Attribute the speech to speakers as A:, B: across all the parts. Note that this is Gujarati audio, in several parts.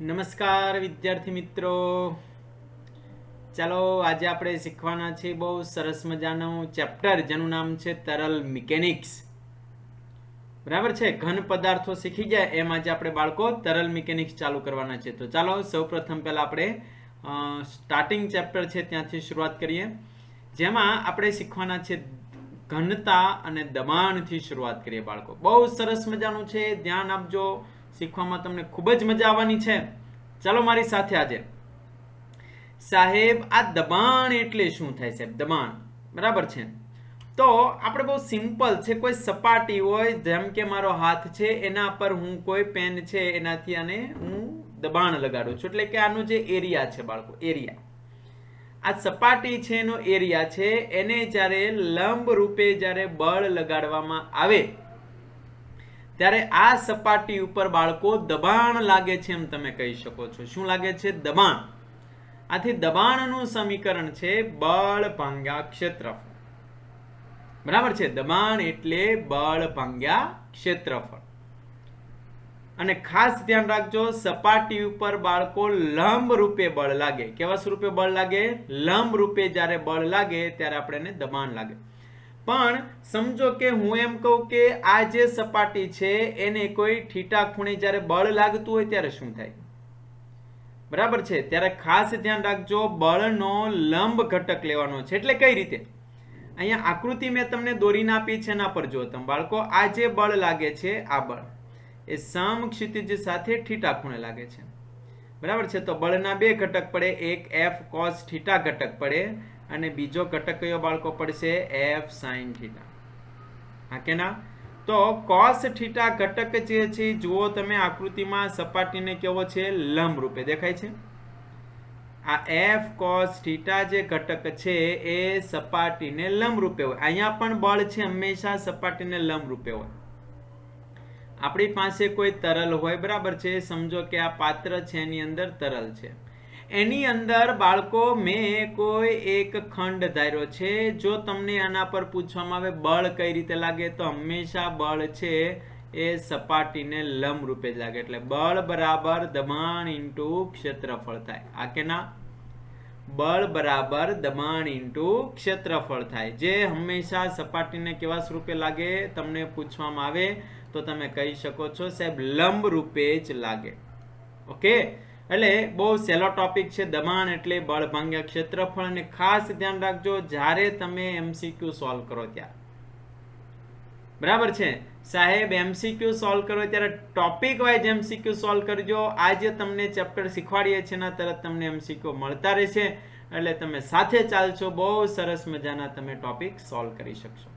A: નમસ્કાર વિદ્યાર્થી મિત્રો, ચાલો આજે આપણે શીખવાના છે બહુ સરસ મજાનું ચેપ્ટર જેનું નામ છે તરલ મિકેનિક્સ. બરાબર છે, ઘન પદાર્થો શીખી જાય એમ આજે આપણે બાળકો તરલ મિકેનિક્સ ચાલુ કરવાના છે. તો ચાલો સૌપ્રથમ પહેલા આપણે સ્ટાર્ટિંગ ચેપ્ટર છે ત્યાંથી શરૂઆત કરીએ, જેમાં આપણે શીખવાના છે ઘનતા અને દબાણથી શરૂઆત કરીએ. બાળકો બહુ સરસ મજાનું છે, ધ્યાન આપજો, શીખવામાં તમને ખૂબ જ મજા આવવાની છે. ચાલો મારી સાથે આજે. સાહેબ આ દબાણ એટલે શું થાય સાહેબ? દબાણ બરાબર છે. તો આપણે બહુ સિમ્પલ છે, કોઈ સપાટી હોય જેમ કે મારો હાથ છે એના પર હું કોઈ પેન છે એનાથી આને હું દબાણ લગાડું છું, એટલે કે આનો જે એરિયા છે બાળકો, એરિયા, આ સપાટી છે એનો એરિયા છે, એને જ્યારે લંબ રૂપે જ્યારે બળ લગાડવામાં આવે ત્યારે આ સપાટી ઉપર બાળકો દબાણ લાગે છે એમ તમે કહી શકો છો. શું લાગે છે? દબાણ. આથી દબાણનું સમીકરણ છે બળ ભાગ્યા ક્ષેત્રફળ. બરાબર છે, દબાણ એટલે બળ ભાગ્યા ક્ષેત્રફળ. અને ખાસ ધ્યાન રાખજો, સપાટી ઉપર બાળકો લંબ રૂપે બળ લાગે. કેવા સ્વરૂપે બળ લાગે? લંબ રૂપે જ્યારે બળ લાગે ત્યારે આપણે એને દબાણ લાગે. પણ સમજો કે હું એમ કહું કે આ જે સપાટી છે એને કોઈ થીટા ખૂણે જ્યારે બળ લાગતું હોય ત્યારે શું થાય? બરાબર છે, ત્યારે ખાસ ધ્યાન રાખજો, બળનો લંબ ઘટક લેવાનો છે. એટલે કઈ રીતે? અહીંયા આકૃતિ મેં તમને દોરીને આપી છે, એના પર જો તમે બાળકો, આ જે બળ લાગે છે, આ બળ એ સમક્ષિતિજ સાથે થીટા ખૂણે લાગે છે. બરાબર છે, તો બળના બે ઘટક પડે, એક એફ કોસ થીટા ઘટક પડે અને બીજો ઘટક કયો બાળકો પડશે? F sine theta. હા કે ના? તો કોસ થીટા ઘટક જે છે, જુઓ તમે આકૃતિમાં સપાટીને કેવો છે? લંબ રૂપે દેખાય છે. આ એફ કોસ થીટા જે ઘટક છે એ સપાટીને લંબ રૂપે હોય. અહીંયા પણ બળ છે હંમેશા સપાટીને લંબ રૂપે હોય. આપણી પાસે કોઈ તરલ હોય, બરાબર છે, સમજો કે આ પાત્ર છે એની અંદર તરલ છે, એની અંદર બાળકો મેં કોઈ એક ખંડ ધાર્યો છે. જો તમને આના પર પૂછવામાં આવે બળ કઈ રીતે લાગે, તો હંમેશા બળ છે એ સપાટીને લંબ રૂપે જ લાગે. એટલે બળ બરાબર દબાણ ઇન્ટુ ક્ષેત્રફળ થાય. આ કે ના? બળ બરાબર દબાણ ઇન્ટુ ક્ષેત્રફળ થાય, જે હંમેશા સપાટીને કેવા સ્વરૂપે લાગે તમને પૂછવામાં આવે તો તમે કહી શકો છો સાહેબ લંબ રૂપે જ લાગે. ઓકે, એટલે બહુ સહેલો ટોપિક છે. દબાણ એટલે બળ ભાગ્યા ક્ષેત્રફળ. અને ખાસ ધ્યાન રાખજો જ્યારે તમે એમસીક્યુ સોલ્વ કરો ત્યારે, બરાબર છે સાહેબ, એમસીક્યુ સોલ્વ કરો ત્યારે ટોપિક વાઇઝ એમસીક્યુ સોલ્વ કરજો. આજે તમને ચેપ્ટર શીખવાડીએ છીએ એના તરત તમને એમસીક્યુ મળતા રહેશે, એટલે તમે સાથે ચાલશો, બહુ સરસ મજાના તમે ટોપિક સોલ્વ કરી શકશો.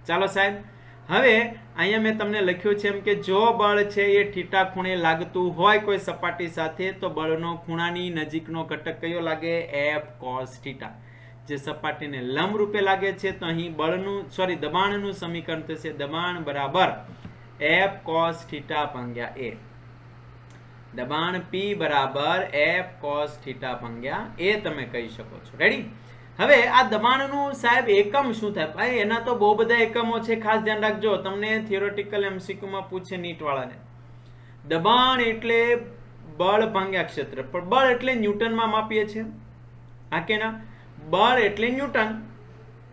A: ચાલો સાહેબ, હવે અહીંયા મેં તમને લખ્યું છે એમ કે જો બળ છે એ થીટા ખૂણે લાગતું હોય કોઈ સપાટી સાથે, તો બળનો ખૂણાની નજીકનો ઘટક કયો લાગે? F cos theta. જે સપાટીને લંબ રૂપે લાગે છે, તો અહીં દબાણનું સમીકરણ થશે દબાણ બરાબર એફ કોસ થીટા ભાગ્યા એ. દબાણ P બરાબર એફ કોસ થીટા ભાગ્યા એ તમે કહી શકો છો. રેડી? હવે આ દબાણનું સાહેબ એકમ શું થાય? ભાઈ એના તો બહુ બધા એકમો છે, ખાસ ધ્યાન રાખજો, તમને થિયોરેટિકલ એમસીક્યુ માં પૂછે નીટ વાળાને. દબાણ એટલે બળ ભાગ્યા ક્ષેત્રફળ. બળ એટલે ન્યૂટનમાં માપીએ છીએ. હા કે ના? બળ એટલે ન્યૂટન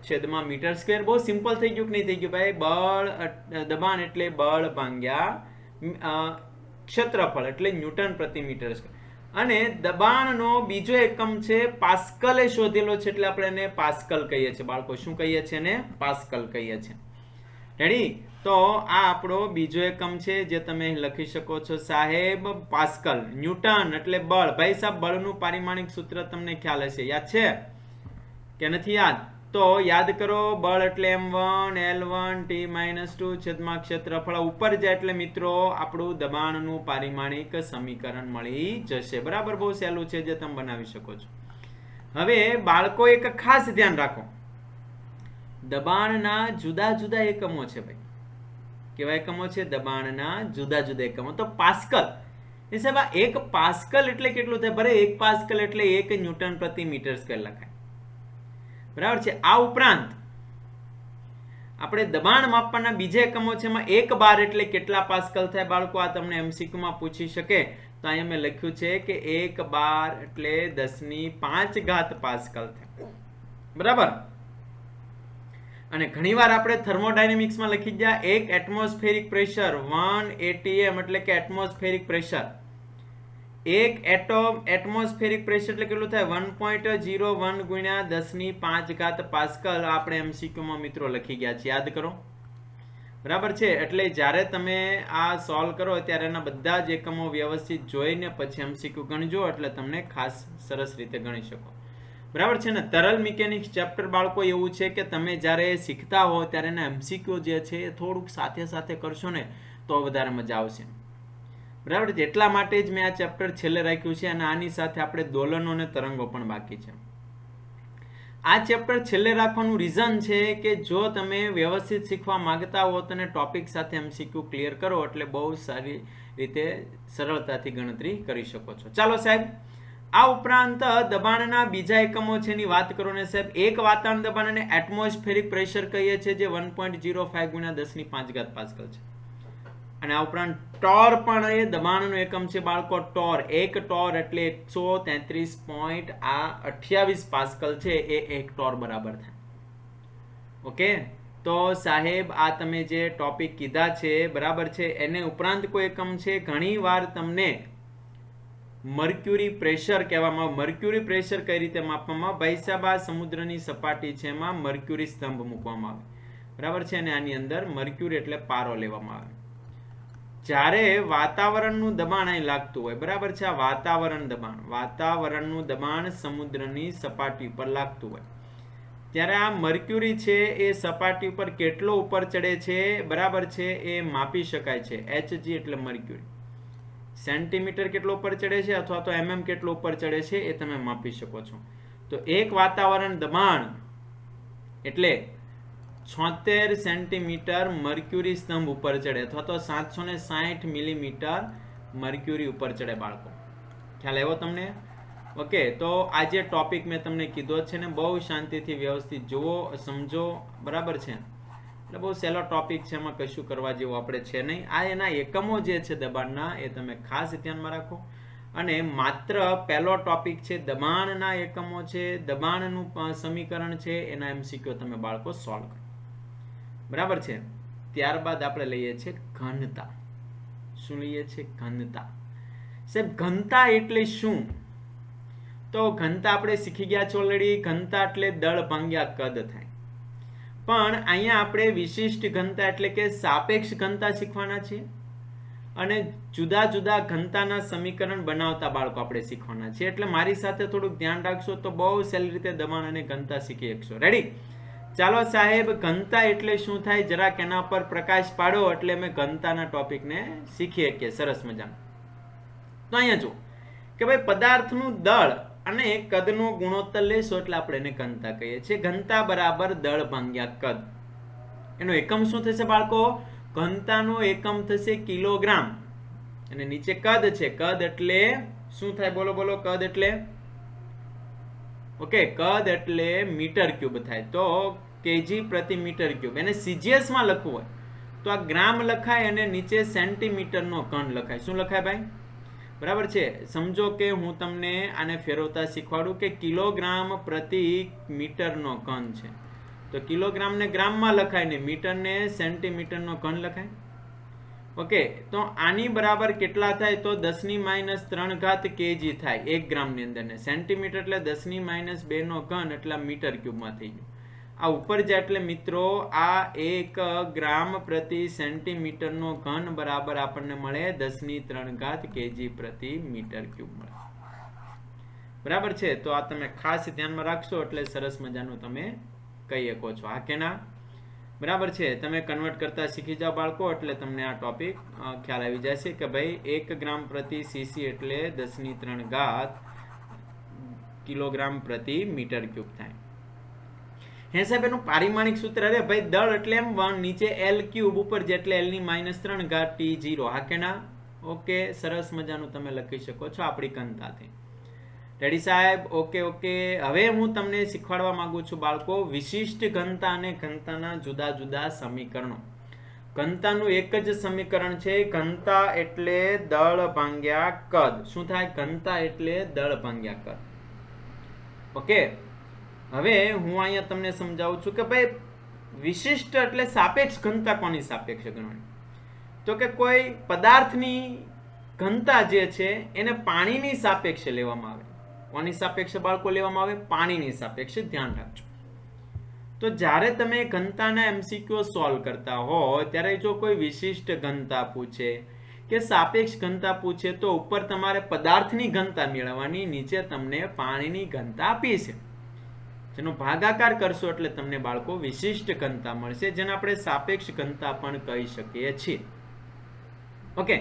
A: છેદમાં મીટર સ્ક્વેર. બહુ સિમ્પલ થઈ ગયું કે નહીં થઈ ગયું ભાઈ? દબાણ એટલે બળ ભાગ્યા ક્ષેત્રફળ એટલે ન્યૂટન પ્રતિ મીટર સ્ક્વેર. અને દબાણનો બીજો એકમ છે પાસ્કલે શોધેલો છે, એટલે આપણે એને પાસ્કલ કહીએ છીએ બાળકો. શું કહીએ છીએ? એને પાસ્કલ કહીએ છીએ. રેડી? તો આ આપણો બીજો એકમ છે જે તમે લખી શકો છો સાહેબ પાસ્કલ. ન્યૂટન એટલે બળ. ભાઈ સાહેબ, બળનું પારિમાણિક સૂત્ર તમને ખ્યાલ હશે, યાદ છે કે નથી યાદ? તો યાદ કરો, બળ એટલે m1 L1 T-2 છેદમાં ક્ષેત્રફળ. ઉપર જાય એટલે મિત્રો આપણું દબાણનું પારિમાણિક સમીકરણ મળી જશે. બરાબર, બહુ સહેલું છે જે તમે બનાવી શકો છો. હવે બાળકો એક ખાસ ધ્યાન રાખો, દબાણના જુદા જુદા એકમો છે ભાઈ. કેવા એકમો છે? દબાણના જુદા જુદા એકમો. તો પાસ્કલ એ સાહેબ, એક પાસ્કલ એટલે કેટલું થાય? બરાબર, એક પાસ્કલ એટલે 1 ન્યૂટન પ્રતિ મીટર સ્ક્વેર લખાય. બરાબર છે. આ ઉપરાંત આપણે દબાણ માપવાના બીજા એકમો છે, એમાં 1 બાર એટલે કેટલા પાસ્કલ થાય બાળકો? આ તમને એમસીક્યુ માં પૂછી શકે. તો અહીંયા મેં લખ્યું છે કે 1 બાર એટલે 10⁵ પાસ્કલ થાય, બરાબર. અને ઘણીવાર આપણે થર્મોડાયનેમિક્સમાં લખી ગયા એક એટમોસ્ફેરિક પ્રેશર 1 atm એટલે કે એટમોસ્ફેરિક પ્રેશર. એક એટમોસ્ફેરિક પ્રેશર એટલે કેટલું થાય 1.01 ગુણ્યા 10⁵ પાસ્કલ. આપણે એમસીક્યુ માં મિત્રો લખી ગયા છે, યાદ કરો, બરાબર છે. એટલે જ્યારે તમે આ સોલ્વ કરો ત્યારે એના બધા જ એકમો વ્યવસ્થિત જોઈને પછી એમસીક્યુ ગણજો, એટલે તમને ખાસ સરસ રીતે ગણી શકો, બરાબર છે ને. તરલ મિકેનિક્સ ચેપ્ટર બાળકો એવું છે કે તમે જ્યારે શીખતા હો ત્યારે એના એમસીક્યુ જે છે એ થોડુંક સાથે સાથે કરશો ને તો વધારે મજા આવશે, બરાબર છે. એટલા માટે જ મેં આ ચેપ્ટર છેલ્લે રાખ્યું છે. અને આની સાથે આપણે દોલનો અને તરંગો પણ બાકી છે. આ ચેપ્ટર છેલ્લે રાખવાનું રીઝન છે કે જો તમે વ્યવસ્થિત શીખવા માંગતા હો તો ટોપિક સાથે એમસીક્યુ ક્લિયર કરો એટલે બહુ સારી રીતે સરળતાથી ગણતરી કરી શકો છો. ચાલો સાહેબ, આ ઉપરાંત દબાણના બીજા એકમો છે એની વાત કરો ને સાહેબ. એક વાતાવરણ દબાણ અને એટમોસ્ફેરિક પ્રેશર કહીએ છીએ જે 1.05 ગુણ્યા 10⁵ પાસ્કલ છે. અને આ ઉપરાંત ટોર પણ એ દબાણનો એકમ છે બાળકો. ટોર, એક ટોર એટલે 133.28 પાસ્કલ છે, એ એક ટોર બરાબર થાય. ઓકે, તો સાહેબ આ તમે જે ટોપિક કીધા છે બરાબર છે, એને ઉપરાંત કોઈ એકમ છે. ઘણી વાર તમને મર્ક્યુરી પ્રેશર કહેવામાં. મર્ક્યુરી પ્રેશર કઈ રીતે માપવામાં? ભાઈ સાહેબ, આ સમુદ્રની સપાટી છે એમાં મર્ક્યુરી સ્તંભ મૂકવામાં આવે, બરાબર છે. અને આની અંદર મર્ક્યુરી એટલે પારો લેવામાં આવે. જ્યારે વાતાવરણનું દબાણ અહીં લાગતું હોય, બરાબર છે, આ વાતાવરણનું દબાણ સમુદ્રની સપાટી ઉપર લાગતું હોય ત્યારે આ મર્ક્યુરી છે એ સપાટી ઉપર કેટલો ઉપર ચડે છે, બરાબર છે, એ માપી શકાય છે. Hg એટલે મર્ક્યુરી. સેન્ટીમીટર કેટલો ઉપર ચડે છે અથવા તો mm કેટલો ઉપર ચડે છે એ તમે માપી શકો છો. તો એક વાતાવરણ દબાણ એટલે 76 સેન્ટીમીટર મર્ક્યુરી સ્તંભ ઉપર ચડે અથવા તો 760 મિલીમીટર મર્ક્યુરી ઉપર ચડે બાળકો. ખ્યાલ આવ્યો તમને? ઓકે, તો આ જે ટોપિક મેં તમને કીધો છે ને બહુ શાંતિથી વ્યવસ્થિત જુઓ, સમજો, બરાબર છે. એટલે બહુ સહેલો ટોપિક છે, એમાં કશું કરવા જેવું આપણે છે નહીં. આ એના એકમો જે છે દબાણના એ તમે ખાસ ધ્યાનમાં રાખો. અને માત્ર પહેલો ટોપિક છે દબાણના એકમો છે, દબાણનું સમીકરણ છે, એના એમસીક્યુ તમે બાળકો સોલ્વ કરો, બરાબર છે. ત્યારબાદ આપણે લઈએ છીએ ઘનતા. શું લઈએ છીએ? ઘનતા. સાહેબ ઘનતા એટલે શું? તો ઘનતા આપણે શીખી ગયા છો ઓલરેડી. ઘનતા એટલે દળ ભાગ્યા કદ થાય. પણ અહીંયા આપણે વિશિષ્ટ ઘનતા એટલે કે સાપેક્ષ ઘનતા શીખવાના છે. અને જુદા જુદા ઘનતાના સમીકરણ બનાવતા બાળકો આપણે શીખવાના છે. એટલે મારી સાથે થોડુંક ધ્યાન રાખશો તો બહુ સહેલી રીતે દબાણ અને ઘનતા શીખી શકશો. રેડી? ચાલો સાહેબ, ઘનતા એટલે શું થાય જરાક એના પર પ્રકાશ પાડો એટલે અમે ઘનતાના ટોપિકને શીખી શકીએ સરસ મજાનું. તો અહીંયા જો કે ભાઈ પદાર્થનું દળ અને કદનો ગુણોત્તર લેશો એટલે આપણે એને ઘનતા કહીએ છીએ. ઘનતા બરાબર દળ ભાગ્યા કદ. એનો એકમ શું થશે બાળકો? ઘનતાનો એકમ થશે કિલોગ્રામ. અને નીચે કદ છે. કદ એટલે શું થાય? બોલો બોલો. કદ એટલે ઓકે, કદ એટલે મીટર ક્યુબ થાય. તો કેજી પ્રતિ મીટર ક્યુબ. એને સીજીએસ માં લખવું હોય તો આ ગ્રામ લખાય અને નીચે સેન્ટીમીટર નો ઘન લખાય. શું લખાય ભાઈ? બરાબર છે. સમજો કે હું તમને આને ફેરવતા શીખવાડું કે કિલોગ્રામ પ્રતિ મીટર નો ઘન છે તો કિલોગ્રામ ને ગ્રામમાં લખાય ને મીટર ને સેન્ટીમીટર નો ઘન લખાય. ઓકે, તો આની બરાબર કેટલા થાય? તો 10⁻³ કેજી થાય 1 ગ્રામ ની અંદર. ને સેન્ટીમીટર એટલે 10⁻² નો ઘન એટલે મીટર ક્યુબમાં થઈ ગયું. આ ઉપર જાય એટલે મિત્રો આ 1 ગ્રામ પ્રતિ સેન્ટીમીટર નો ઘન બરાબર આપણને મળે 10⁻³ કેજી પ્રતિ મીટર ક્યુબ મળે. બરાબર છે. તો આ તમે ખાસ ધ્યાનમાં રાખશો એટલે સરસ મજાનું તમે કહી શકો છો. હા કે ના? બરાબર છે. તમે કન્વર્ટ કરતા શીખી જાઓ બાળકો એટલે તમને આ ટોપિક ખ્યાલ આવી જશે કે ભાઈ 1 ગ્રામ પ્રતિ સીસી એટલે 10⁻³ કિલોગ્રામ પ્રતિ મીટર ક્યુબ થાય. હે સાહેબ, એનું પારિમાણિક સૂત્ર અરે ભાઈ દળ એટલે m1 નીચે l ક્યુબ ઉપર જેટલે l ની -3 t0. હા કે ના? ઓકે, સરસ મજાનું તમે લખી શકો છો આપણી ઘનતાથી. રેડી સાહેબ? Okay okay. હવે હું તમને શીખવાડવા માંગુ છું બાળકો વિશિષ્ટ ઘનતા અને ઘનતાના જુદા જુદા સમીકરણો. ઘનતાનું એક જ સમીકરણ છે, ઘનતા એટલે દળ ભાગ્યા કદ. શું થાય? ઘનતા એટલે દળ ભાગ્યા કદ. ઓકે, હવે હું અહીંયા તમને સમજાવું છું કે ભાઈ વિશિષ્ટ એટલે સાપેક્ષ ઘનતા કોની સાપેક્ષ ગણવાની? તો કે કોઈ પદાર્થની ઘનતા જે છે એને પાણીની સાપેક્ષે લેવામાં આવે. કોની સાપેક્ષે બાળકો લેવામાં આવે? પાણીની સાપેક્ષે. ધ્યાન રાખજો. તો જ્યારે તમે ઘનતાના એમસીક્યુ સોલ્વ કરતા હો ત્યારે જો કોઈ વિશિષ્ટ ઘનતા પૂછે કે સાપેક્ષ ઘનતા પૂછે તો ઉપર તમારે પદાર્થની ઘનતા મેળવવાની, નીચે તમને પાણીની ઘનતા આપી છે, જેનો ભાગાકાર કરશો એટલે તમને બાળકો વિશિષ્ટ ઘનતા મળશે, જેને આપણે સાપેક્ષ ઘનતા પણ કહી શકીએ છીએ. ઓકે,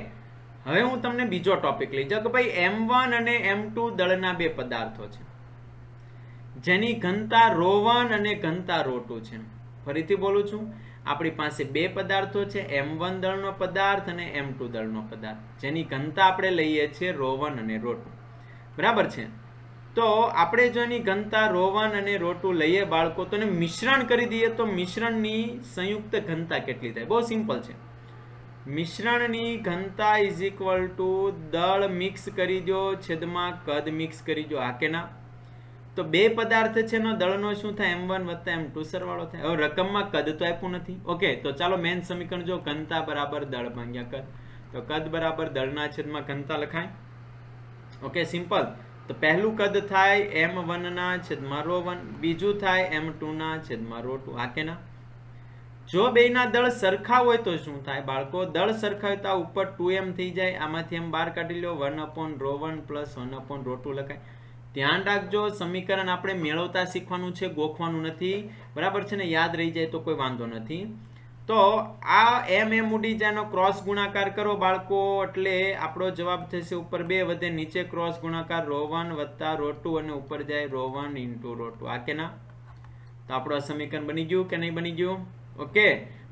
A: હવે હું તમને બીજો ટોપિક લઈ જાઉં કે ભાઈ M1 અને M2 દળના બે પદાર્થો છે જેની ઘનતા ρ1 અને ઘનતા ρ2 છે. ફરીથી બોલું છું, આપણી પાસે બે પદાર્થો છે, M1 દળનો પદાર્થ અને M2 દળનો પદાર્થ, જેની ઘનતા આપણે લઈએ છીએ ρ1 અને ρ2. બરાબર છે? તો આપણે જો એની ઘનતા ρ1 અને ρ2 લઈએ બાળકો, તો એને મિશ્રણ કરી દઈએ તો મિશ્રણની સંયુક્ત ઘનતા કેટલી થાય? બહુ સિમ્પલ છે. મિશ્રણની ઘનતા ઇઝ ઇક્વલ ટુ દળ મિક્સ કરી દો છેદમાં કદ મિક્સ કરી દો. હા કે ના? તો બે પદાર્થ છે એનો દળનો શું થાય? M1 વત્તા M2 સરવાળો થાય. હવે રકમમાં કદ તો આપ્યું નથી. ઓકે, તો ચાલો મેન સમીકરણ જો, ઘનતા બરાબર દળ ભાગ્યા કદ. તો કદ બરાબર દળના છેદમાં ઘનતા લખાય. Okay, simple. તો પહેલું કદ થાય M1 ના છેદમાં ρ1, બીજું થાય M2 ના છેદમાં ρ2. હા કે ના? જો બેના દળ સરખા હોય તો શું થાય બાળકો? દળ સરખા હોય તો ઉપર 2m થઈ જાય, આમાંથી એમ બહાર કાઢી લો, 1/ρ1 પ્લસ 1/ρ2 લખાય. ધ્યાન રાખજો, સમીકરણ આપણે મેળવતા શીખવાનું છે, ગોખવાનું નથી. બરાબર છે ને? યાદ રહી જાય તો કોઈ વાંધો નથી. તો આ m ઉડી જાય, ક્રોસ ગુણાકાર કરો બાળકો, એટલે આપણો જવાબ થશે ઉપર 2 વધે, નીચે ક્રોસ ગુણાકાર ρ1 વત્તા ρ2 અને ઉપર જાય ρ1 ઇન્ટુ ρ2. આ કે ના? તો આપણું સમીકરણ બની ગયું કે નહીં બની ગયું? ઓકે,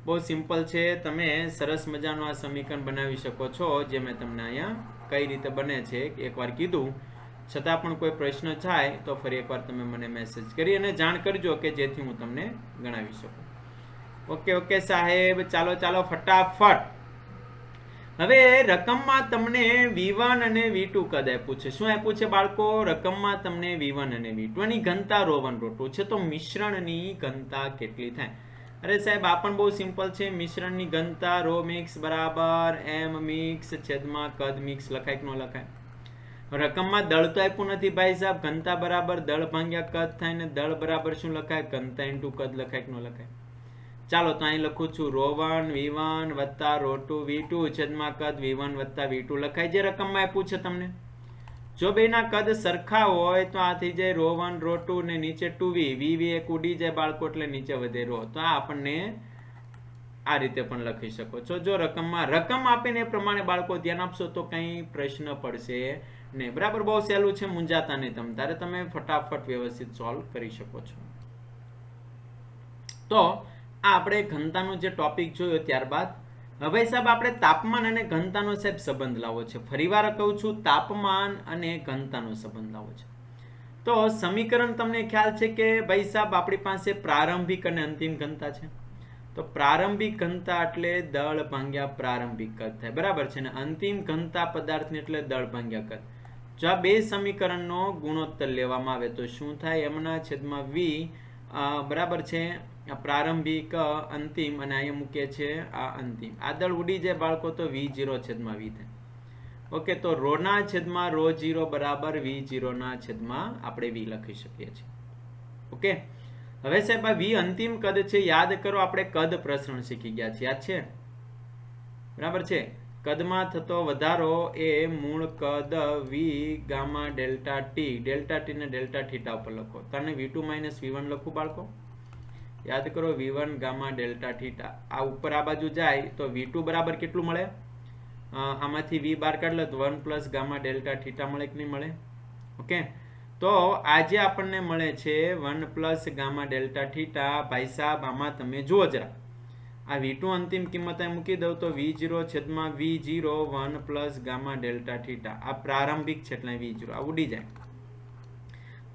A: બહુ સિમ્પલ છે. તમે સરસ મજાનું આ સમીકરણ બનાવી શકો છો, જે મેં તમને અહીંયા કઈ રીતે બને છે એકવાર કીધું. છતાં પણ કોઈ પ્રશ્ન થાય તો ફરી એકવાર તમે મને મેસેજ કરી અને જાણ કરજો કે જેથી હું તમને ગણાવી શકું. ઓકે સાહેબ, ચાલો ફટાફટ. હવે રકમમાં તમને V1 અને V2 કદ આપ્યું છે. શું આપ્યું છે બાળકો? રકમમાં તમને V1 અને V2 ની ઘનતા ρ1 ρ2 છે. તો મિશ્રણની ઘનતા કેટલી થાય? અરે સાહેબ, આ પણ બહુ સિમ્પલ છે. મિશ્રણની ઘનતા ρ મિક્સ બરાબર M મિક્સ છેદમાં કદ મિક્સ લખાય કે ન લખાય? રકમમાં દળ તો આપ્યું નથી ભાઈ સાહેબ. ઘનતા બરાબર દળ ભાગ્યા કદ થાય, ને દળ બરાબર શું લખાય? ઘનતા ઇન્ટુ કદ લખાય કે ન લખાય? ચાલો, તો અહીં લખું છું ρ1 V1 વત્તા ρ2 V2 છેદમાં કદ V1 વત્તા V2 લખાય, જે રકમમાં આપ્યું છે તમને. જો બેના કદ સરખા હોય તો આ થઈ જાય ρ1 ρ2 ને નીચે 2v, v એક ઉડી જાય બાળકો, એટલે નીચે વધે ρ. તો આ આપણને આ રીતે પણ લખી શકો છો. જો રકમ આપીને એ પ્રમાણે બાળકો ધ્યાન આપશો તો કંઈ પ્રશ્ન પડશે નહીં. બરાબર? બહુ સહેલું છે, મૂંઝાતા નહીં તમે. તારે તમે ફટાફટ વ્યવસ્થિત સોલ્વ કરી શકો છો. તો આ આપણે ઘનતાનું જે ટોપિક જોયો ત્યારબાદ હવે સાહેબ આપણે તાપમાન અને ઘનતાનો સાહેબ સંબંધ લાવવો છે. ફરીવાર કહું છું, તાપમાન અને ઘનતાનો સંબંધ લાવવો છે. તો સમીકરણ તમને ખ્યાલ છે કે ભાઈ સાહેબ આપણી પાસે પ્રારંભિક અને અંતિમ ઘનતા છે. તો પ્રારંભિક ઘનતા એટલે દળ ભાગ્યા પ્રારંભિક કદ થાય. બરાબર છે ને? અંતિમ ઘનતા પદાર્થની એટલે દળ ભાગ્યા કદ. જો આ બે સમીકરણનો ગુણોત્તર લેવામાં આવે તો શું થાય? એમના છેદમાં v બરાબર છે પ્રારંભિક અંતિમ, અને અહીંયા મૂકે છે આ અંતિમ. આ દળ ઉડી જાય બાળકો તો v0 છેદમાં v થાય. ઓકે, તો ρ ના છેદમાં ρ0 બરાબર v0 ના છેદમાં આપણે v લખી શકીએ છીએ. ઓકે, હવે સાહેબ આ v અંતિમ કદ છે. યાદ કરો, આપણે કદ પ્રસરણ શીખી ગયા છીએ. યાદ છે? બરાબર છે? કદમાં થતો વધારો એ મૂળ કદ v ગામા ડેલ્ટા t ને ડેલ્ટા થીટા ઉપર લખો. તને v2 માઇનસ v1 લખું બાળકો? યાદ કરો, v1 ગામા ડેલ્ટા થીટા. આ ઉપર આ બાજુ જાય તો v2 બરાબર કેટલું મળે? આમાંથી v બાર કાઢ લે તો 1 પ્લસ ગામા ડેલ્ટા થીટા મળે કે નહીં મળે? ઓકે, તો આજે આપણને મળે છે 1 પ્લસ ગામા ડેલ્ટા થીટા. ભાઈ સાહેબ, આમાં તમે જુઓ જરા, આ v2 અંતિમ કિંમત અહીં મૂકી દઉં તો v0 છેદમાં v0 1 plus gamma delta theta. આ પ્રારંભિક છે એટલે v0 આ ઉડી જાય.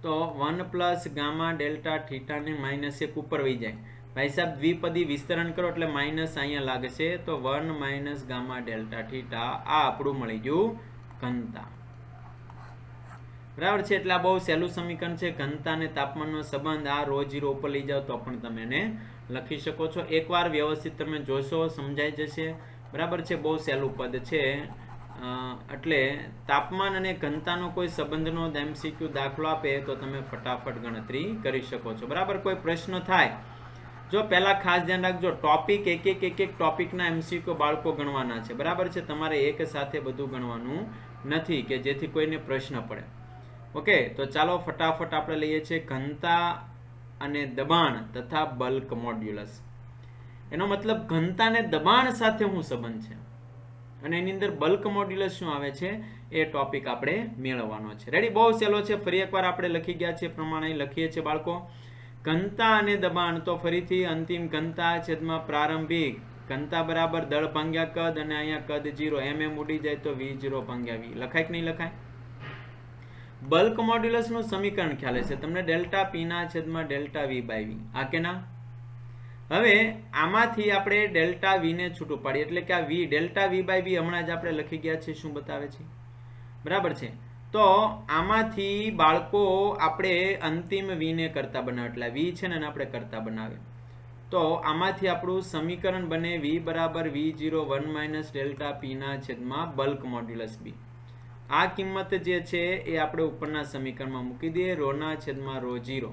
A: તો 1 પ્લસ ગામા ડેલ્ટા થીટા ને -1 ઉપર વહી જાય ભાઈ સાહેબ દ્વિપદી વિસ્તરણ કરો એટલે માઇનસ અહીંયા લાગશે, તો 1 માઇનસ ગામા ડેલ્ટા થીટા આ આપણું મળી ગયું ઘનતા. બરાબર છે. એટલે આ બહુ સહેલું સમીકરણ છે. ઘનતા અને તાપમાનનો સંબંધ આ રો 0 ઉપર લઈ જાઓ તો પણ તમે એને લખી શકો છો. એકવાર વ્યવસ્થિત તમે જોશો સમજાઈ જશે. બરાબર છે. બહુ સહેલું પદ છે. એટલે તાપમાન અને ઘનતાનો કોઈ સંબંધનો એમસીક્યુ દાખલો આપે તો તમે ફટાફટ ગણતરી કરી શકો છો. બરાબર. કોઈ પ્રશ્ન થાય, જો પહેલા ખાસ ધ્યાન રાખજો, ટોપિક એક એક ટોપિકના એમસીક્યુ બાળકો ગણવાના છે. બરાબર છે. તમારે એક સાથે બધું ગણવાનું નથી કે જેથી કોઈને પ્રશ્ન પડે. ઓકે, તો ચાલો ફટાફટ આપણે લઈએ છીએ ઘનતા અને દબાણ તથા બલ્ક મોડ્યુલસ. એનો મતલબ ઘનતા અને દબાણ સાથે શું સંબંધ છે અને એની અંદર બલ્ક મોડ્યુલસ શું આવે છે એ ટોપિક આપણે મેળવવાનો છે. રેડી? બહુ સહેલો છે. ફરી એકવાર આપણે લખી ગયા છે પ્રમાણે લખીએ છીએ બાળકો. ઘનતા અને દબાણ, તો ફરીથી અંતિમ ઘનતા છેદમાં પ્રારંભિક ઘનતા બરાબર દળ ભાગ્યા કદ, અને અહીંયા કદ 0 ઉડી જાય તો V0 ભાગ્યા V. લખાય કે નહીં લખાય? બલ્ક મોડ્યુલસ નું સમીકરણ ખ્યાલ છે તમને, ડેલ્ટા P ના છેદમાં ડેલ્ટા V બાય V. આ કે ના? હવે આમાંથી આપણે ડેલ્ટા V ને છૂટું પાડીએ એટલે કે આ V delta V by V હમણાં જ આપણે લખી ગયા છે. શું બતાવે છે? બરાબર છે. તો આમાંથી બાળકો આપણે અંતિમ V ને કરતા બનાવે, એટલે V છે ને આપણે કરતા બનાવે, તો આમાંથી આપણું સમીકરણ બને V બરાબર V0 1 માઇનસ ડેલ્ટા P ના છેદમાં બલ્ક મોડ્યુલસ B. આ કિંમત જે છે એ આપણે ઉપરના સમીકરણમાં મૂકી દઈએ. રો ના છેદમાં રો 0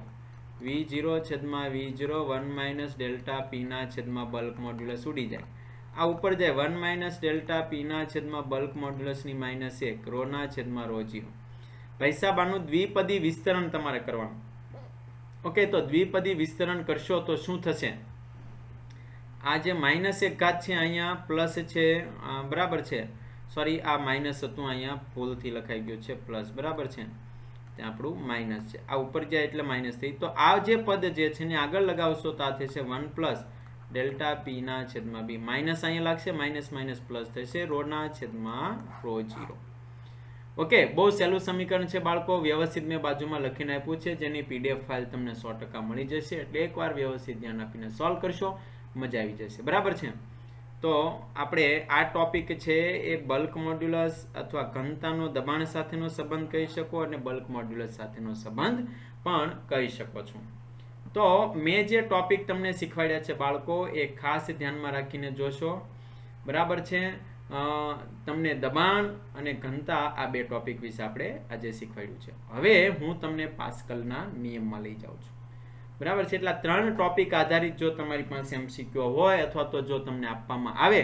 A: V0 છેદમાં V0 1 માઇનસ ડેલ્ટા P ના છેદમાં બલ્ક મોડ્યુલસ ઉડી જાય. આ ઉપર જાય 1 માઇનસ ડેલ્ટા P ના છેદમાં બલ્ક મોડ્યુલસની -1 રો ના છેદમાં રો 0. ભાઈ સાહેબ આનું દ્વિપદી વિસ્તરણ તમારે કરવાનું. ઓકે, તો દ્વિપદી વિસ્તરણ કરશો તો શું થશે? આ જે -1 ઘાત છે અહીંયા પ્લસ છે. બરાબર છે. સોરી, આ માઇનસ હતું, અહીંયા ભૂલથી લખાઈ ગયું છે પ્લસ. બરાબર છે. ત્યાં આપણું માઇનસ છે. આ ઉપર જાય એટલે માઇનસ થઈ. તો આ જે પદ જે છે ને આગળ લગાવશો તો આ થશે 1 પ્લસ ડેલ્ટા P ના છેદમાં B. માઇનસ અહીંયા લાગશે, માઇનસ માઇનસ પ્લસ થશે રો ના છેદમાં રો 0. ઓકે, બહુ સહેલું સમીકરણ છે બાળકો. વ્યવસ્થિત મેં બાજુમાં લખીને આપ્યું છે, જેની PDF ફાઇલ તમને 100% મળી જશે. એટલે એકવાર વ્યવસ્થિત ધ્યાન આપીને સોલ્વ કરશો, મજા આવી જશે. બરાબર છે. તો આપણે આ ટોપિક છે એ બલ્ક મોડ્યુલસ અથવા ઘનતાનો દબાણ સાથેનો સંબંધ કહી શકો અને બલ્ક મોડ્યુલસ સાથેનો સંબંધ પણ કહી શકો છો. તો મેં જે ટોપિક તમને શીખવાડ્યા છે બાળકો એ ખાસ ધ્યાનમાં રાખીને જોશો. બરાબર છે. તમને દબાણ અને ઘનતા આ બે ટોપિક વિશે આપણે આજે શીખવાડ્યું છે. હવે હું તમને પાસ્કલના નિયમમાં લઈ જાઉં છું. બરાબર છે. એટલે 3 ટોપિક આધારિત જો તમારી પાસે એમસીક્યુ હોય અથવા તો જો તમને આપવામાં આવે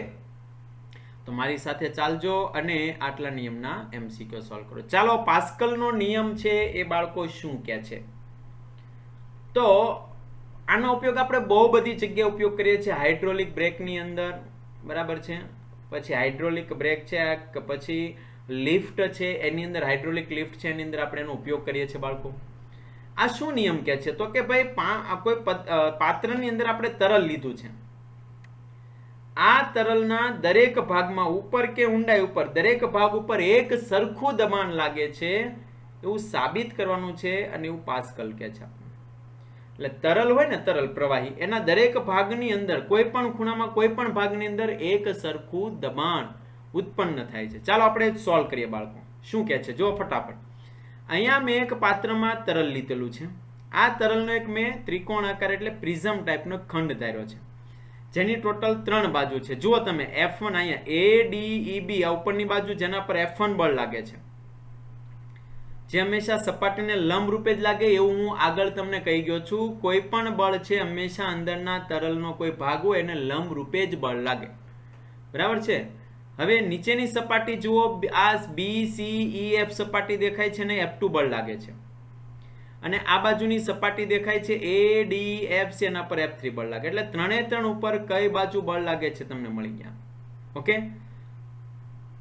A: તો મારી સાથે ચાલજો અને આટલા નિયમના એમસીક્યુ સોલ્વ કરો. ચાલો, પાસ્કલનો નિયમ છે એ બાળકો શું કહે છે? તો આનો ઉપયોગ આપણે બહુ બધી જગ્યાએ ઉપયોગ કરીએ છીએ. હાઇડ્રોલિક બ્રેકની અંદર. બરાબર છે. પછી હાઇડ્રોલિક બ્રેક છે, પછી લિફ્ટ છે, એની અંદર હાઇડ્રોલિક લિફ્ટ છે, એની અંદર આપણે એનો ઉપયોગ કરીએ છીએ બાળકો. આ શું નિયમ કહે છે? તો કે ભાઈ કોઈ પાત્રની અંદર આપણે તરલ લીધું છે. આ તરલના દરેક ભાગમાં ઉપર કે ઊંડાઈ ઉપર દરેક ભાગ ઉપર એક સરખું દબાણ લાગે છે એવું સાબિત કરવાનું છે, અને એવું પાસ્કલ કહે છે. એટલે તરલ હોય ને, તરલ પ્રવાહી, એના દરેક ભાગની અંદર કોઈ પણ ખૂણામાં કોઈ પણ ભાગની અંદર એક સરખું દબાણ ઉત્પન્ન થાય છે. ચાલો આપણે સોલ્વ કરીએ બાળકો. શું કહે છે જો ફટાફટ. અહીંયા મેં એક પાત્રમાં તરલ લીધેલું છે. આ તરલનો એક મેં ત્રિકોણ આકાર એટલે પ્રિઝમ ટાઈપનો ખંડ ધાર્યો છે, જેની ટોટલ 3 બાજુ છે. જુઓ તમે F1 અહીંયા ADEB આ ઉપરની બાજુ જેના પર F1 બળ લાગે છે, જે હંમેશા સપાટીને લંબ રૂપે જ લાગે એવું હું આગળ તમને કહી ગયો છું. કોઈ પણ બળ છે હંમેશા અંદરના તરલનો કોઈ ભાગ હોય એને લંબ રૂપે જ બળ લાગે. બરાબર છે. હવે નીચેની સપાટી જુઓ, આ BCEF સપાટી દેખાય છે ને F2 બળ લાગે છે, અને આ બાજુની સપાટી દેખાય છે ADF એના પર F3 બળ લાગે. એટલે 3 ઉપર કઈ બાજુ બળ લાગે છે તમને મળી ગયા. ઓકે.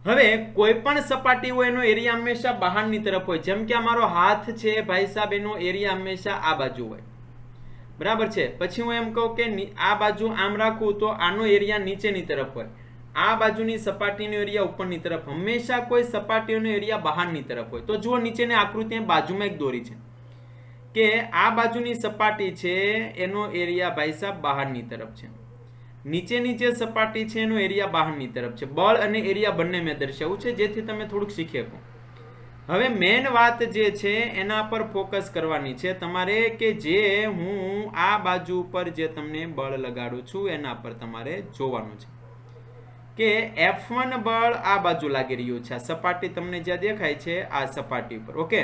A: હવે કોઈ પણ સપાટી હોય એનો એરિયા હંમેશા બહારની તરફ હોય. જેમ કે અમારો હાથ છે ભાઈ સાહેબ, એનો એરિયા હંમેશા આ બાજુ હોય. બરાબર છે. પછી હું એમ કહું કે આ બાજુ આમ રાખું તો આનો એરિયા નીચેની તરફ હોય. આ બાજુની સપાટીનો એરિયા ઉપરની તરફ. હંમેશા કોઈ સપાટીનો એરિયા બહારની તરફ હોય. તો જુઓ નીચેની આકૃતિ બાજુમાં એક દોરી છે કે આ બાજુની સપાટી છે એનો એરિયા ભાઈ સાહેબ બહારની તરફ છે, નીચેની જે સપાટી છે એનો એરિયા બહારની તરફ છે. બળ અને એરિયા બંને મેં દર્શાવ્યું છે જેથી તમે થોડુંક શીખી શકો. હવે મેન વાત જે છે એના પર ફોકસ કરવાની છે તમારે, કે જે હું આ બાજુ પર જે તમને બળ લગાડું છું એના પર તમારે જોવાનું છે કે F1 બળ આ બાજુ લાગી રહ્યું છે, આ સપાટી તમને જ્યાં દેખાય છે આ સપાટી ઉપર. ઓકે,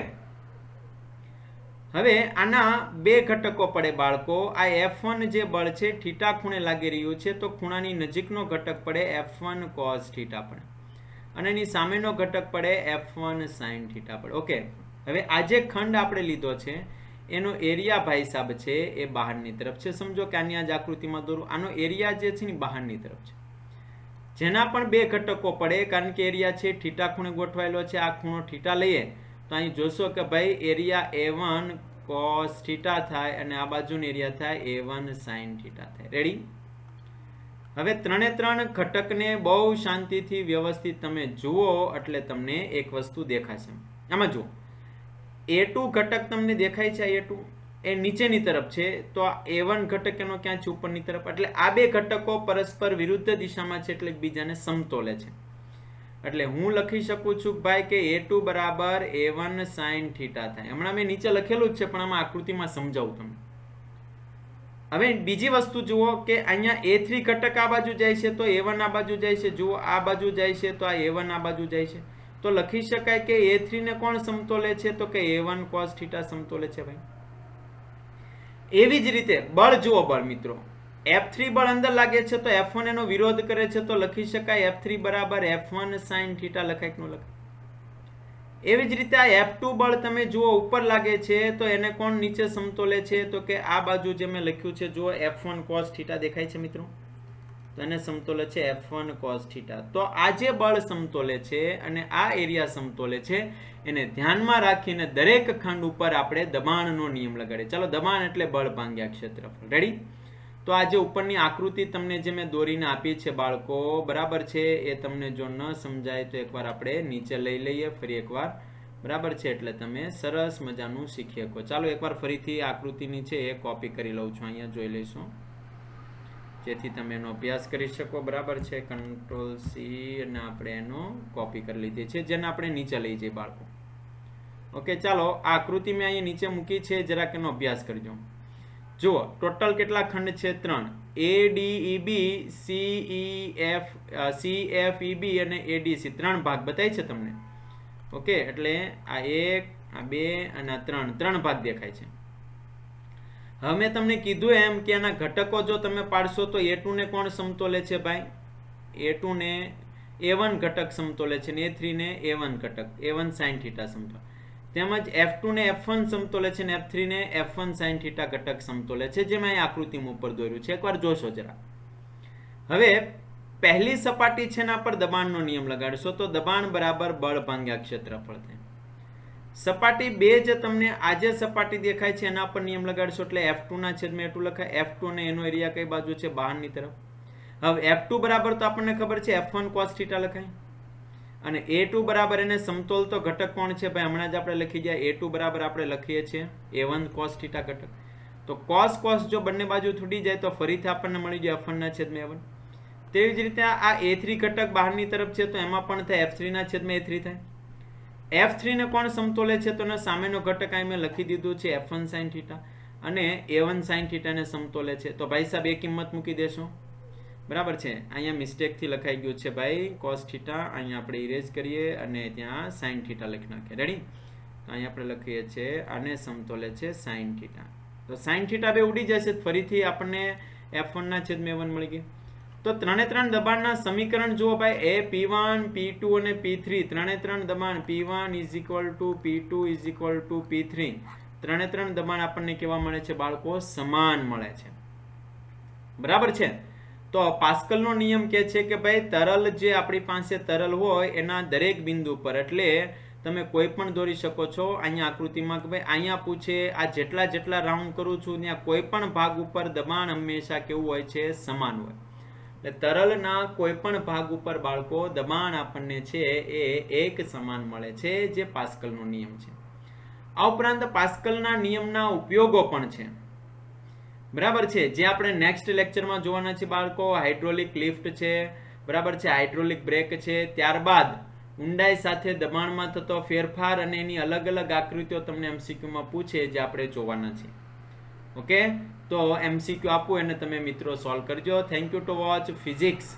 A: હવે આના બે ઘટકો પડે બાળકો. આ F1 જે બળ છે થીટા ખૂણે લાગી રહ્યું છે, તો ખૂણાની નજીકનો ઘટક પડે F1 cos થીટા પડે, અને એની સામેનો ઘટક પડે F1 sin થીટા પડે. ઓકે, હવે આ જે ખંડ આપણે લીધો છે એનો એરિયા ભાઈ સાહેબ છે એ બહારની તરફ છે. સમજો કે આની આજ આકૃતિમાં દોરું, આનો એરિયા જે છે ને બહારની તરફ છે, જેના પણ બે ઘટકો પડે, કારણ કે એરિયા છે થીટા ખૂણે ગોઠવાયેલો છે. આ ખૂણો થીટા લઈએ તો અહીં જોશો કે ભાઈ એરિયા A1 cos થીટા થાય અને આ બાજુનો એરિયા થાય A1 sin થીટા થાય. રેડી? હવે ત્રણે ત્રણ ઘટકને બહુ શાંતિથી વ્યવસ્થિત તમે જુઓ એટલે તમને એક વસ્તુ દેખાશે. આમાં જુઓ, A2 ઘટક તમને દેખાય છે, A2 એ નીચેની તરફ છે, તો આ A1 ઘટક એનો ક્યાં છે? ઉપરની તરફ. એટલે આ બે ઘટકો પરસ્પર વિરુદ્ધ દિશામાં છે, એટલે એકબીજાને સમતોલે છે. એટલે હું લખી શકું છું ભાઈ કે A2 બરાબર A1 sin થીટા થાય. હમણાં મેં નીચે લખેલું જ છે પણ આમાં આકૃતિમાં સમજાવું તમને. હવે બીજી વસ્તુ જુઓ કે અહીંયા A3 ઘટક આ બાજુ જાય છે તો A1 આ બાજુ જાય છે. જુઓ, આ બાજુ જાય છે તો આ A1 આ બાજુ જાય છે. તો લખી શકાય કે A3 ને કોણ સમતોલે છે? તો કે A1 cos થીટા સમતોલે છે ભાઈ. એવી જ રીતે બળ જુઓ, બળ મિત્રો F3 બળ અંદર લાગે છે તો F1 એનો વિરોધ કરે છે, તો લખી શકાય F3 બરાબર F1 sin થીટા. લખાય કે ન લખાય? એવી જ રીતે આ F2 બળ તમે જુઓ ઉપર લાગે છે તો એને કોણ નીચે સમતોલે છે? તો કે આ બાજુ જે મેં લખ્યું છે જુઓ F1 cos થીટા દેખાય છે મિત્રો, તો એને સમતોલે છે F1 cos થીટા. તો આ જે બળ સમતોલે છે અને આ એરિયા સમતોલે છે એને ધ્યાનમાં રાખીને દરેક ખંડ ઉપર આપણે દબાણનો નિયમ લગાડીએ. ચાલો, દબાણ એટલે બળ ભાગ્યા ક્ષેત્રફળ. રેડી? તો આ જે ઉપરની આકૃતિ તમને જે મેં દોરીને આપી છે બાળકો, બરાબર છે, એ તમને જો ન સમજાય તો એકવાર આપણે નીચે લઈ લઈએ ફરી એકવાર, બરાબર છે, એટલે તમે સરસ મજાનું શીખી શકો. ચાલો એકવાર ફરીથી આકૃતિની છે એ કોપી કરી લઉં છું, અહીંયા જોઈ લઈશું જેથી તમે એનો અભ્યાસ કરી શકો. બરાબર છે, Ctrl C અને આપણે એનો કોપી કરી લીધી છે, જેને આપણે નીચે લઈ જઈએ બાળકો. ઓકે, ચાલો આ આકૃતિ મેં અહીંયા નીચે મૂકી છે, જરાક એનો અભ્યાસ કરજો. જુઓ, ટોટલ કેટલા ખંડ છે? 3. ADEB, CFEB અને ADC 3 ભાગ બતાય છે તમને. ઓકે, એટલે આ 1, આ 2 અને આ 3 ભાગ દેખાય છે. હવે મેં તમને કીધું એમ કે આના ઘટકો જો તમે પાડશો તો A2 ને કોણ સમતોલે છે ભાઈ? A2 ને A1 ઘટક સમતોલે છે ને A3 ને A1 ઘટક A1 sin થીટા સમતોલે. તેમજ F2 ને F1 સમતોલે છે ને F3 ને F1 sin થીટા ઘટક સમતોલે છે, જેમાં અહીં આકૃતિમાં ઉપર દોર્યું છે. એકવાર જોશો જરા. હવે પહેલી સપાટી છે એના પર દબાણનો નિયમ લગાડશો તો દબાણ બરાબર બળ ભાગ્યા ક્ષેત્રફળ થાય. સપાટી 2 જે તમને આજે સપાટી દેખાય છે એના પર નિયમ લગાડશો એટલે F2 ના છેદમાં A2 લખાય. F2 ને એનો એરિયા કઈ બાજુ છે? બહારની તરફ. હવે F2 બરાબર તો આપણને ખબર છે F1 cos થીટા લખાય, અને A2 બરાબર એને સમતોલતો ઘટક કોણ છે ભાઈ? હમણાં જ આપણે લખી ગયા. A2 બરાબર આપણે લખીએ છીએ A1 cos થીટા ઘટક. તો cos જો બંને બાજુ છૂટી જાય તો ફરીથી આપણને મળી જાય F1 ના છેદમાં A1. તેવી જ રીતે આ A3 ઘટક બહારની તરફ છે તો એમાં પણ થાય F3 ના છેદમાં A3 થાય. F3 ને કોણ સમતોલે છે? તો એનો સામેનો ઘટક અહીં મેં લખી દીધું છે F1 sin થીટા, અને A1 sin થીટા ને સમતોલે છે. તો ભાઈ સાહેબ એ કિંમત મૂકી દેશો. બરાબર છે, અહીંયા મિસ્ટેક થી લખાઈ ગયું છે ભાઈ cos થીટા, અહીંયા આપણે ઇરેઝ કરીએ અને ત્યાં sin થીટા લખી નાખીએ. રેડી? તો અહીંયા આપણે લખીએ છીએ આને સમતોલે છે sin થીટા. તો sin થીટા બે ઉડી જશે, ફરીથી આપણને F1 ના છેદમાં A1 મળી ગયું. તો ત્રણે ત્રણ દબાણના સમીકરણ જુઓ ભાઈ, એ P1 P2 અને P3 ત્રણે ત્રણ દબાણ P1 = P2 = P3 ત્રણે ત્રણ દબાણ આપણને કેવા મળે છે બાળકો? સમાન મળે છે. બરાબર છે. તો પાસ્કલનો નિયમ કહે છે કે ભાઈ તરલ જે આપણી પાસે તરલ હોય એના દરેક બિંદુ પર, એટલે તમે કોઈ પણ દોરી શકો છો. અહીંયા આકૃતિમાં કે ભાઈ અહીંયા પૂછે આ જેટલા રાઉન્ડ કરું છું ત્યાં કોઈ પણ ભાગ ઉપર દબાણ હંમેશા કેવું હોય છે? સમાન હોય. એટલે તરલના કોઈ પણ ભાગ ઉપર બાળકો દબાણ આપણને છે એ એક સમાન મળે છે, જે પાસ્કલનો નિયમ છે. આ ઉપરાંત પાસ્કલના નિયમના ઉપયોગો પણ છે, બરાબર છે, જે આપણે નેક્સ્ટ લેક્ચરમાં જોવાના છે બાળકો. હાઇડ્રોલિક લિફ્ટ છે, બરાબર છે, હાઇડ્રોલિક બ્રેક છે, ત્યારબાદ ઊંડાઈ સાથે દબાણમાં થતો ફેરફાર અને એની અલગ અલગ આકૃતિઓ તમને એમસીક્યુમાં પૂછે, જે આપણે જોવાના છે. ઓકે, તો એમસીક્યુ આપું એને તમે મિત્રો સોલ્વ કરજો. Thank you two watch physics.